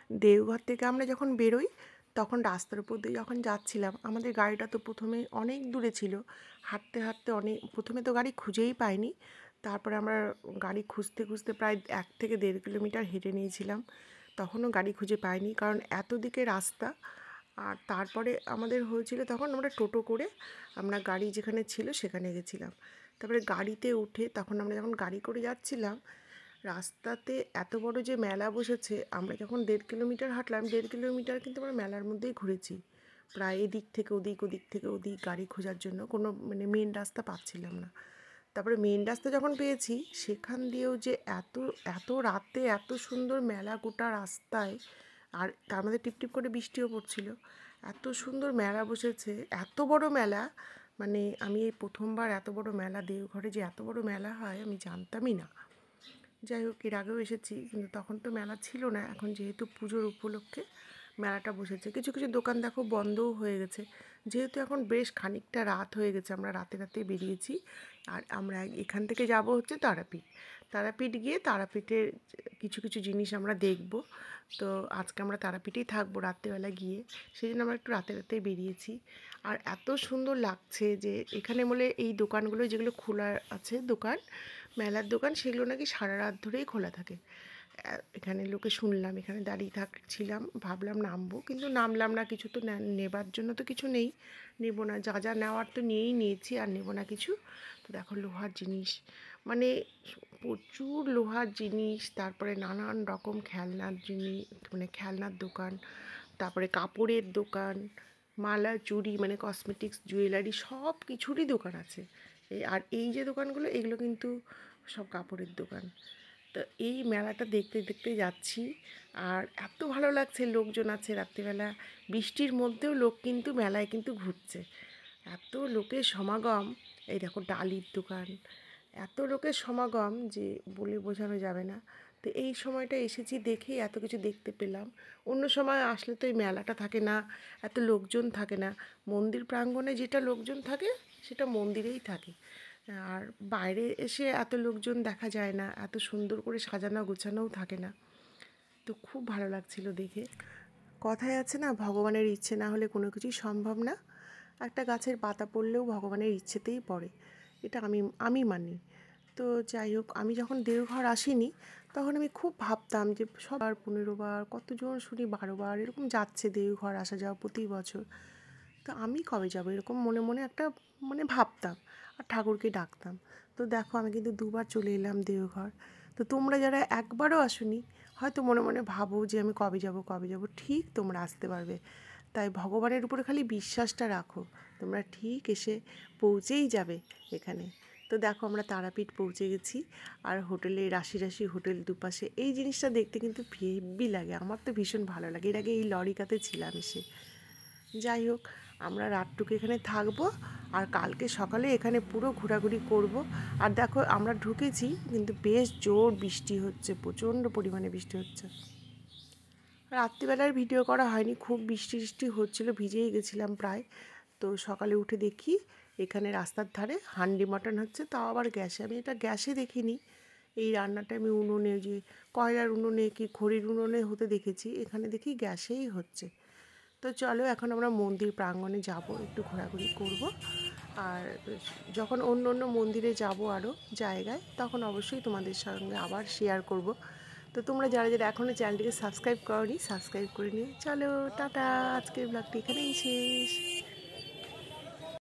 দেওঘর থেকে আমরা যখন বেরোই তখন রাস্তার উপর দিয়ে যখন যাচ্ছিলাম, আমাদের গাড়িটা তো প্রথমে অনেক দূরে ছিল, হাঁটতে হাঁটতে প্রথমে তো গাড়ি খুঁজেই পাইনি। তারপরে আমরা গাড়ি খুঁজতে খুঁজতে প্রায় 1 থেকে 1.5 কিলোমিটার হেঁটে নিয়েছিলাম, তখনও গাড়ি খুঁজে পাইনি, কারণ এত দিকে রাস্তা। আর তারপরে আমাদের হয়েছিল তখন আমরা টোটো করে আমরা গাড়ি যেখানে ছিল সেখানে গেছিলাম। তারপরে গাড়িতে উঠে তখন আমরা যখন গাড়ি করে যাচ্ছিলাম, রাস্তাতে এত বড় যে মেলা বসেছে, আমরা যখন 1.5 কিলোমিটার হাঁটলাম, 1.5 কিলোমিটার কিন্তু আমরা মেলার মধ্যেই ঘুরেছি, প্রায় এদিক থেকে ওদিক ওদিক থেকে ওদিক গাড়ি খোঁজার জন্য কোনো মানে মেন রাস্তা পাচ্ছিলাম না। তারপরে মেন রাস্তা যখন পেয়েছি, সেখান দিয়েও যে এত এত রাতে এত সুন্দর মেলা গোটা রাস্তায়, আর তার মধ্যে টিপটিপ করে বৃষ্টিও পড়ছিল, এত সুন্দর মেলা বসেছে, এত বড় মেলা, মানে আমি এই প্রথমবার এত বড় মেলা, দেওঘরে যে এত বড় মেলা হয় আমি জানতামই না। যাই হোক, এর আগেও এসেছি কিন্তু তখন তো মেলা ছিল না, এখন যেহেতু পুজোর উপলক্ষে মেলাটা বসেছে। কিছু কিছু দোকান দেখো বন্ধও হয়ে গেছে, যেহেতু এখন বেশ খানিকটা রাত হয়ে গেছে, আমরা রাতে রাতে বেরিয়েছি। আর আমরা এখান থেকে যাব হচ্ছে তারাপীঠ। তারাপীঠ গিয়ে তারাপীঠের কিছু কিছু জিনিস আমরা দেখব। তো আজকে আমরা তারাপীঠেই থাকবো রাত্রেবেলা গিয়ে, সেই জন্য আমরা একটু রাতে রাতে বেরিয়েছি। আর এত সুন্দর লাগছে যে এখানে বলে এই দোকানগুলো যেগুলো খোলা আছে দোকান, মেলার দোকান, সেগুলো নাকি সারা রাত ধরেই খোলা থাকে। এখানে লোকে শুনলাম, এখানে দাঁড়িয়ে থাকছিলাম, ভাবলাম নামবো, কিন্তু নামলাম না, কিছু তো নেবার জন্য তো কিছু নেই, নেব না, যা যা নেওয়ার তো নিয়েই নিয়েছি, আর নেব না কিছু। তো দেখো লোহার জিনিস, মানে প্রচুর লোহার জিনিস, তারপরে নানান রকম খেলনার জিনিস, মানে খেলনার দোকান, তারপরে কাপড়ের দোকান, মালা চুড়ি মানে কসমেটিক্স জুয়েলারি সব কিছুরই দোকান আছে। আর এই যে দোকানগুলো, এগুলো কিন্তু সব কাপড়ের দোকান। তো এই মেলাটা দেখতে দেখতে যাচ্ছি, আর এত ভালো লাগছে, লোকজন আছে রাত্রিবেলা, বৃষ্টির মধ্যেও লোক কিন্তু মেলায় কিন্তু ঘুরছে, এত লোকের সমাগম। এই দেখো ডালির দোকান, এত লোকের সমাগম যে বলে বোঝানো যাবে না। তো এই সময়টা এসেছি দেখেই এত কিছু দেখতে পেলাম। অন্য সময় আসলে তো এই মেলাটা থাকে না, এত লোকজন থাকে না। মন্দির প্রাঙ্গণে যেটা লোকজন থাকে সেটা মন্দিরেই থাকে, আর বাইরে এসে এত লোকজন দেখা যায় না, এত সুন্দর করে সাজানো গোছানোও থাকে না। তো খুব ভালো লাগছিল দেখে। কথায় আছে না, ভগবানের ইচ্ছে না হলে কোনো কিছুই সম্ভব না। একটা গাছের পাতা পড়লেও ভগবানের ইচ্ছেতেই পড়ে, এটা আমি মানি। তো যাই হোক, আমি যখন দেওঘর আসিনি তখন আমি খুব ভাবতাম যে সবার 15 বার, কতজন শুনি 12 বার এরকম যাচ্ছে দেওঘর আসা যাওয়া প্রতি বছর। তো আমি কবে যাব এরকম মনে মনে একটা মানে ভাবতাম, আর ঠাকুরকে ডাকতাম। তো দেখো আমি কিন্তু 2 বার চলে এলাম দেওঘর। তো তোমরা যারা একবারও আসোনি, হয়তো মনে মনে ভাবো যে আমি কবে যাব কবে যাব, ঠিক তোমরা আসতে পারবে। তাই ভগবানের উপরে খালি বিশ্বাসটা রাখো, তোমরা ঠিক এসে পৌঁছেই যাবে এখানে। তো দেখো আমরা তারাপীঠ পৌঁছে গেছি, আর হোটেলে রাশি রাশি হোটেল দুপাশে, এই জিনিসটা দেখতে কিন্তু হেব্বি লাগে, আমার তো ভীষণ ভালো লাগে। এর আগে এই লরিকাতে ছিলাম এসে। যাই হোক, আমরা রাতটুকু এখানে থাকবো, আর কালকে সকালে এখানে পুরো ঘোরাঘুরি করব। আর দেখো আমরা ঢুকেছি কিন্তু বেশ জোর বৃষ্টি হচ্ছে, প্রচণ্ড পরিমাণে বৃষ্টি হচ্ছে। রাত্রিবেলার ভিডিও করা হয়নি, খুব বৃষ্টি বৃষ্টি হচ্ছিলো, ভিজেই গেছিলাম প্রায়। তো সকালে উঠে দেখি এখানে রাস্তার ধারে হান্ডি মাটন হচ্ছে, তাও আবার গ্যাসে। আমি এটা গ্যাসে দেখিনি, এই রান্নাটা আমি উনুনে, যে কয়লার উনুনে কি খড়ির উনুনে হতে দেখেছি, এখানে দেখি গ্যাসেই হচ্ছে। তো চলো এখন আমরা মন্দির প্রাঙ্গণে যাব, একটু ঘোরাঘুরি করব। আর যখন অন্য অন্য মন্দিরে যাব আরও জায়গায়, তখন অবশ্যই তোমাদের সঙ্গে আবার শেয়ার করব। তো তোমরা যারা যারা এখনও চ্যানেলটিকে সাবস্ক্রাইব করোনি, সাবস্ক্রাইব করে নিও। চলো টাটা, আজকের ব্লগটি এখানেই শেষ।